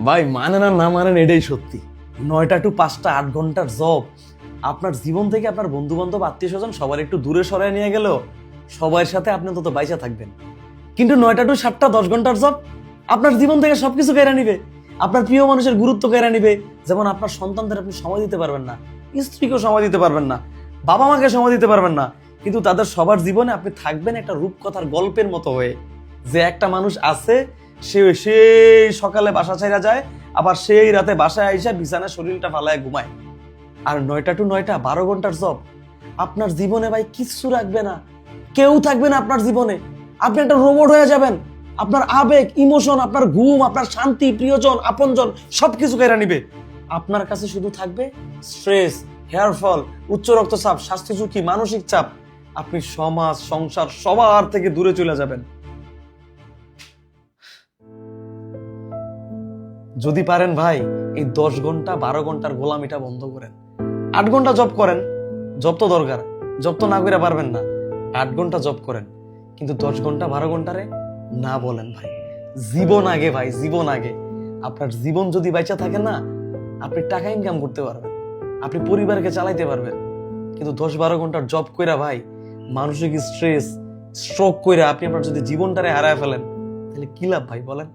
ভাই মানেন আর না মানেন এটাই সত্যি। 9টা টু 5টা 8 ঘন্টার জব আপনার জীবন থেকে আপনার বন্ধু বান্ধব আত্মীয় স্বজন সবার একটু দূরে সরায় নিয়ে গেল, সবার সাথে আপনি তত বাইচা থাকবেন। কিন্তু 9টা টু 7টা 10 ঘন্টার জব আপনার জীবন থেকে সবকিছু কেড়ে নিবে, আপনার প্রিয় মানুষের গুরুত্ব কেড়ে নিবে। যেমন আপনার সন্তানদের আপনি সময় দিতে পারবেন না, স্ত্রীকেও সময় দিতে পারবেন না, বাবা মাকে সময় দিতে পারবেন না, কিন্তু তাদের সবার জীবনে আপনি থাকবেন একটা রূপকথার গল্পের মতো হয়ে, যে একটা মানুষ আছে সে সেই সকালে বাসা ছেড়ে যায়, আবার সেই রাতে বাসায় আইসা বিছানায় শরীরটা ফালায় ঘুমায়। আর 9টা টু 9টা 12 ঘন্টার জব আপনার জীবনে ভাই কিচ্ছু রাখবে না, কেউ থাকবে না আপনার জীবনে। আপনি একটা রোবট হয়ে যাবেন। আপনার আবেগ, ইমোশন, আপনার ঘুম, আপনার শান্তি, প্রিয়জন, আপনজন সবকিছু কেড়ে নিবে। আপনার কাছে শুধু থাকবে স্ট্রেস, হেয়ার ফল, উচ্চ রক্তচাপ, স্বাস্থ্য ঝুঁকি, মানসিক চাপ। আপনি সমাজ, সংসার সবার থেকে দূরে চলে যাবেন। যদি পারেন ভাই এই 10 ঘন্টা 12 ঘন্টার গোলামিটা বন্ধ করেন। 8 ঘন্টা জব করেন, জব তো দরকার, জব তো না করে পারবেন না। 8 ঘন্টা জব করেন, কিন্তু 10 ঘন্টা 12 ঘন্টারে না বলেন ভাই। জীবন আগে ভাই, জীবন আগে। আপনার জীবন যদি বাইচা থাকে না, আপনি টাকা ইনকাম করতে পারবেন, আপনি পরিবারকে চালাইতে পারবেন। কিন্তু 10-12 ঘন্টার জব কইরা ভাই মানসিক স্ট্রেস, স্ট্রোক কইরা আপনি আপনার যদি জীবনটারে হারায় ফেলেন, তাহলে কি লাভ ভাই বলেন?